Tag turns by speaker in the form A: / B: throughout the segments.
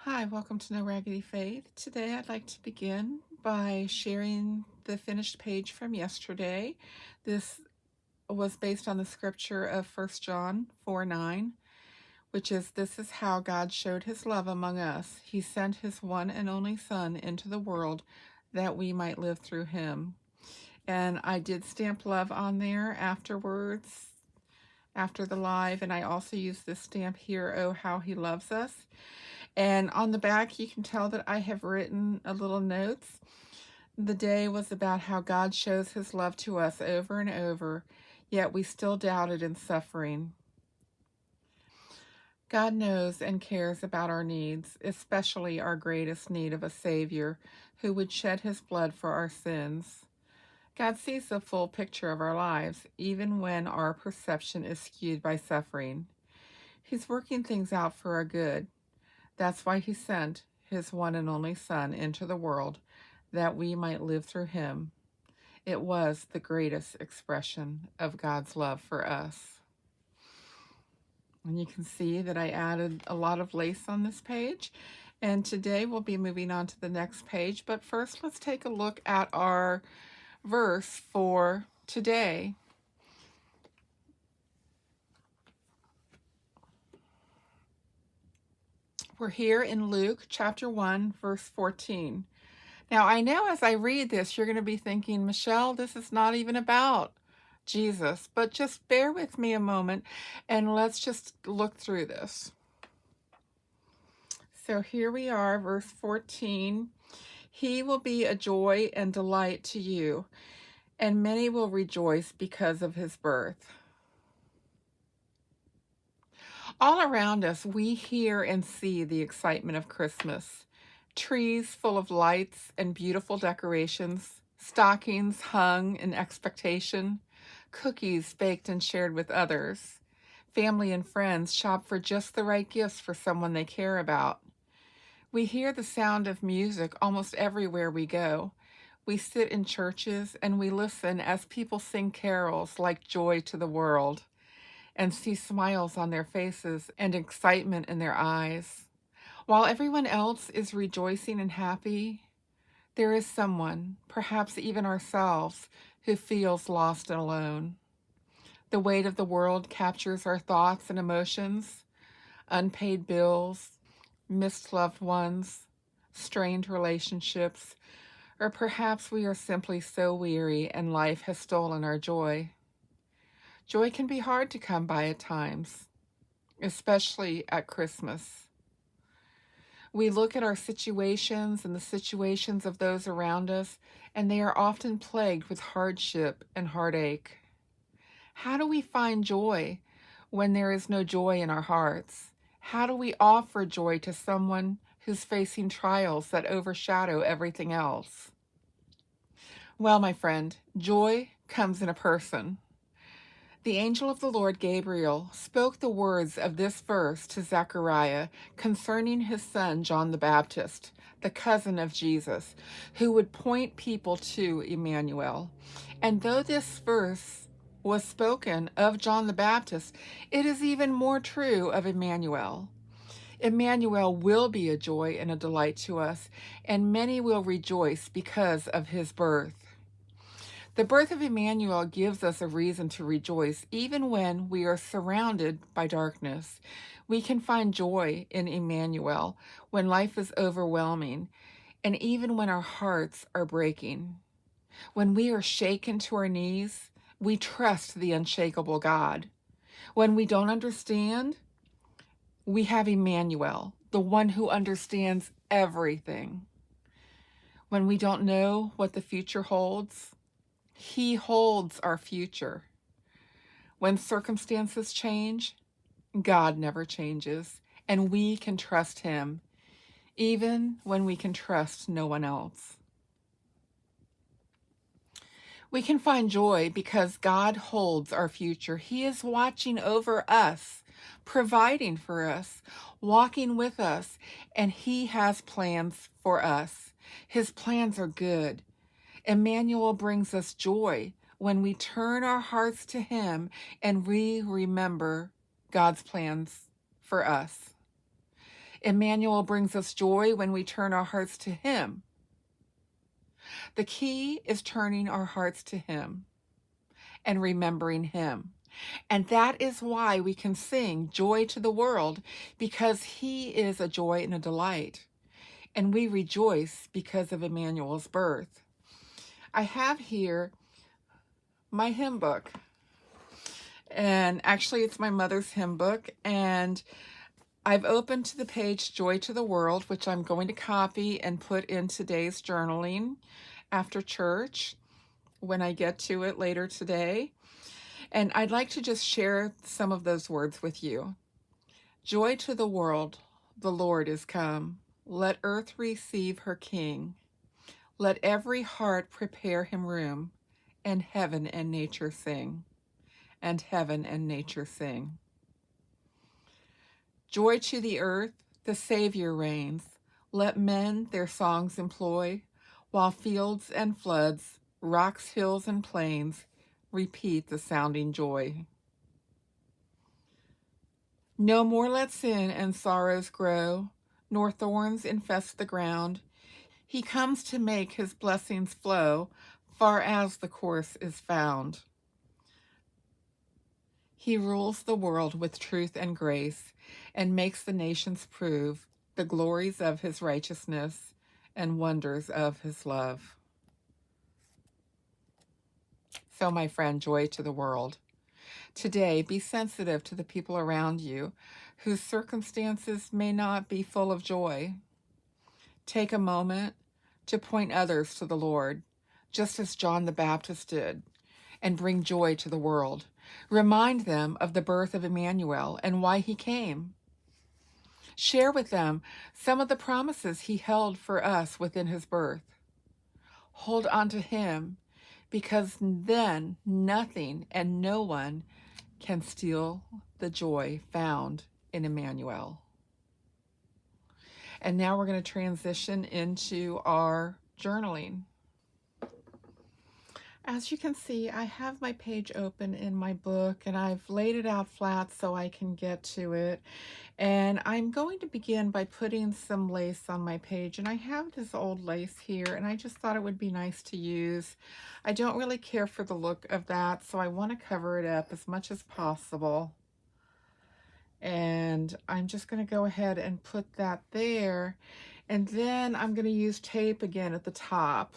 A: Hi, welcome to No Raggedy Faith. Today I'd like to begin by sharing the finished page from yesterday. This was based on the scripture of 1 John 4:9, which is, "This is how God showed his love among us. He sent his one and only Son into the world that we might live through him." And I did stamp love on there afterwards, after the live, and I also used this stamp here, "Oh, how he loves us." And on the back, you can tell that I have written a little notes. The day was about how God shows his love to us over and over, yet we still doubted in suffering. God knows and cares about our needs, especially our greatest need of a Savior who would shed his blood for our sins. God sees the full picture of our lives, even when our perception is skewed by suffering. He's working things out for our good. That's why he sent his one and only Son into the world, that we might live through him. It was the greatest expression of God's love for us. And you can see that I added a lot of lace on this page. And today we'll be moving on to the next page. But first, let's take a look at our verse for today. We're here in Luke chapter 1, verse 14. Now, I know as I read this, you're going to be thinking, Michelle, this is not even about Jesus, but just bear with me a moment and let's just look through this. So here we are, verse 14. He will be a joy and delight to you, and many will rejoice because of his birth. All around us, we hear and see the excitement of Christmas. Trees full of lights and beautiful decorations, stockings hung in expectation, cookies baked and shared with others. Family and friends shop for just the right gifts for someone they care about. We hear the sound of music almost everywhere we go. We sit in churches and we listen as people sing carols like Joy to the World, and see smiles on their faces and excitement in their eyes. While everyone else is rejoicing and happy, there is someone, perhaps even ourselves, who feels lost and alone. The weight of the world captures our thoughts and emotions: unpaid bills, missed loved ones, strained relationships, or perhaps we are simply so weary and life has stolen our joy. Joy can be hard to come by at times, especially at Christmas. We look at our situations and the situations of those around us, and they are often plagued with hardship and heartache. How do we find joy when there is no joy in our hearts? How do we offer joy to someone who's facing trials that overshadow everything else? Well, my friend, joy comes in a person. The angel of the Lord, Gabriel, spoke the words of this verse to Zechariah concerning his son, John the Baptist, the cousin of Jesus, who would point people to Emmanuel. And though this verse was spoken of John the Baptist, it is even more true of Emmanuel. Emmanuel will be a joy and a delight to us, and many will rejoice because of his birth. The birth of Emmanuel gives us a reason to rejoice even when we are surrounded by darkness. We can find joy in Emmanuel when life is overwhelming and even when our hearts are breaking. When we are shaken to our knees, we trust the unshakable God. When we don't understand, we have Emmanuel, the one who understands everything. When we don't know what the future holds, he holds our future. When circumstances change, God never changes, and we can trust him, even when we can trust no one else. We can find joy because God holds our future. He is watching over us, providing for us, walking with us, and he has plans for us. His plans are good. Emmanuel brings us joy when we turn our hearts to him and we remember God's plans for us. Emmanuel brings us joy when we turn our hearts to him. The key is turning our hearts to him and remembering him. And that is why we can sing joy to the world, because he is a joy and a delight. And we rejoice because of Emmanuel's birth. I have here my hymn book. And actually, it's my mother's hymn book. And I've opened to the page Joy to the World, which I'm going to copy and put in today's journaling after church when I get to it later today. And I'd like to just share some of those words with you. Joy to the world, the Lord is come. Let earth receive her King. Let every heart prepare him room, and heaven and nature sing. And heaven and nature sing. Joy to the earth, the Savior reigns. Let men their songs employ, while fields and floods, rocks, hills, and plains repeat the sounding joy. No more let sin and sorrows grow, nor thorns infest the ground. He comes to make his blessings flow, far as the course is found. He rules the world with truth and grace, and makes the nations prove the glories of his righteousness and wonders of his love. So, my friend, joy to the world. Today, be sensitive to the people around you whose circumstances may not be full of joy. Take a moment to point others to the Lord, just as John the Baptist did, and bring joy to the world. Remind them of the birth of Emmanuel and why he came. Share with them some of the promises he held for us within his birth. Hold on to him, because then nothing and no one can steal the joy found in Emmanuel. And now we're going to transition into our journaling. As you can see, I have my page open in my book, and I've laid it out flat so I can get to it. And I'm going to begin by putting some lace on my page. And I have this old lace here, and I just thought it would be nice to use. I don't really care for the look of that, so I want to cover it up as much as possible. And I'm just going to go ahead and put that there. And then I'm going to use tape again at the top.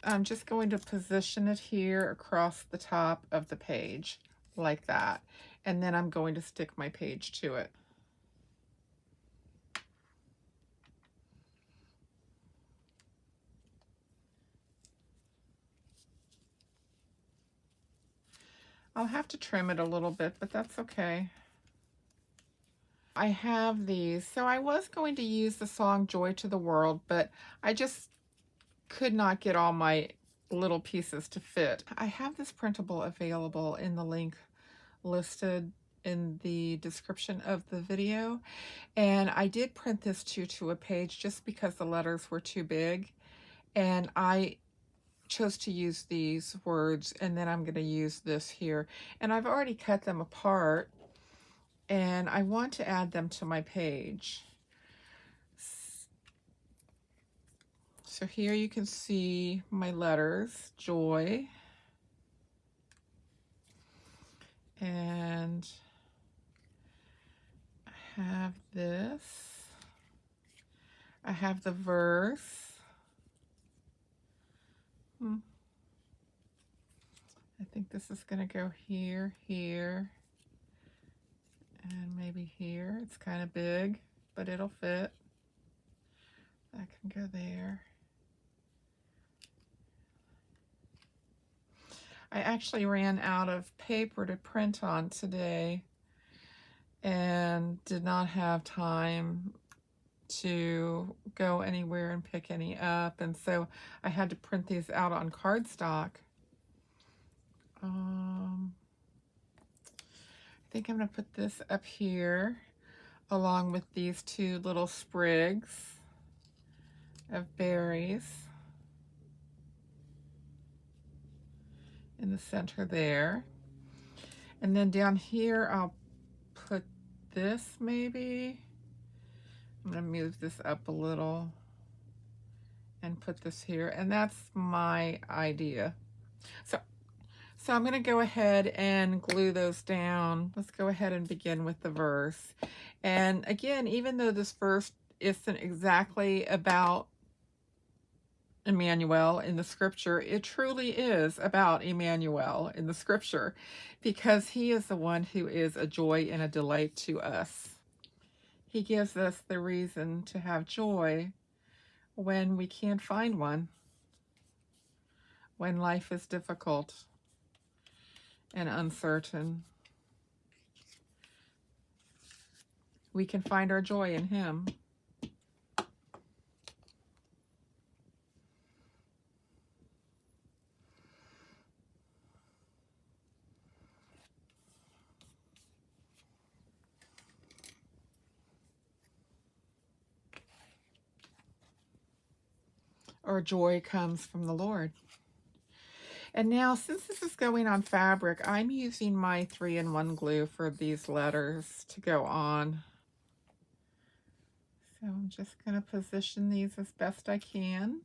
A: I'm just going to position it here across the top of the page like that. And then I'm going to stick my page to it. I'll have to trim it a little bit, but that's okay. I have these. So I was going to use the song Joy to the World, but I just could not get all my little pieces to fit. I have this printable available in the link listed in the description of the video, and I did print this to a page just because the letters were too big, and I chose to use these words, and then I'm going to use this here, and I've already cut them apart, and I want to add them to my page. So here you can see my letters, joy, and I have this. I have the verse. I think this is going to go here, here, and maybe here. It's kind of big, but it'll fit. That can go there. I actually ran out of paper to print on today and did not have time to go anywhere and pick any up, and so I had to print these out on cardstock. I think I'm going to put this up here along with these two little sprigs of berries in the center there. And then down here I'll put this maybe. I'm going to move this up a little and put this here. And that's my idea. So I'm going to go ahead and glue those down. Let's go ahead and begin with the verse. And again, even though this verse isn't exactly about Emmanuel in the scripture, it truly is about Emmanuel in the scripture, because he is the one who is a joy and a delight to us. He gives us the reason to have joy when we can't find one, when life is difficult and uncertain. We can find our joy in him. Our joy comes from the Lord. And now, since this is going on fabric, I'm using my 3-in-1 glue for these letters to go on. So I'm just going to position these as best I can.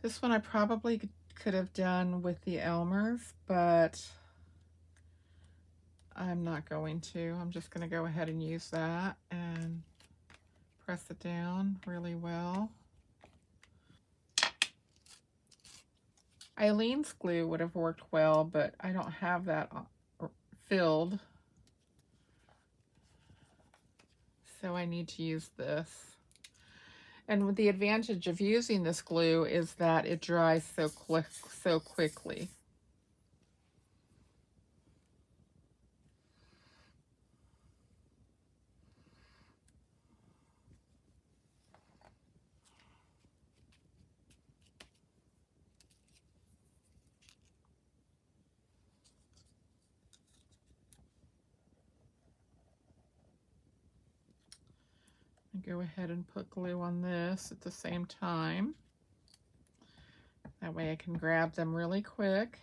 A: This one I probably could have done with the Elmers, but I'm not going to. I'm just going to go ahead and use that and press it down really well. Eileen's glue would have worked well, but I don't have that filled, so I need to use this. And the advantage of using this glue is that it dries so quickly. Go ahead and put glue on this at the same time. That way I can grab them really quick.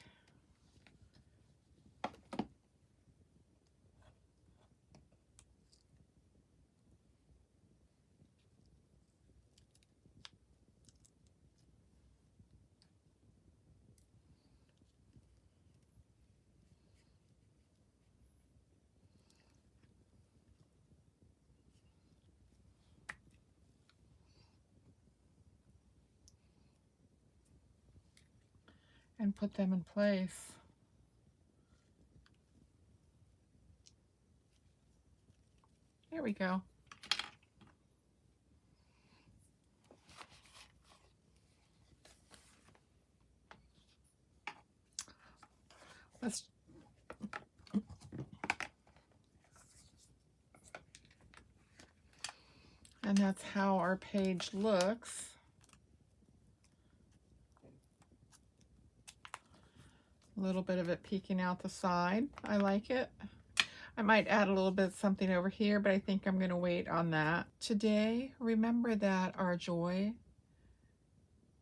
A: And put them in place. There we go. And that's how our page looks. A little bit of it peeking out the side. I like it. I might add a little bit of something over here, but I think I'm going to wait on that. Today, remember that our joy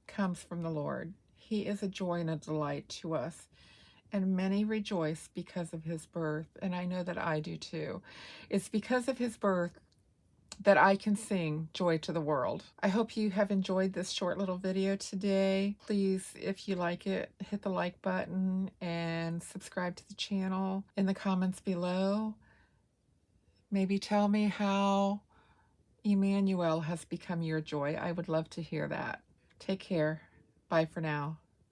A: comes from the Lord. He is a joy and a delight to us. And many rejoice because of his birth. And I know that I do too. It's because of his birth that I can sing joy to the world. I hope you have enjoyed this short little video today. Please, if you like it, hit the like button and subscribe to the channel. In the comments below, maybe tell me how Emmanuel has become your joy. I would love to hear that. Take care. Bye for now.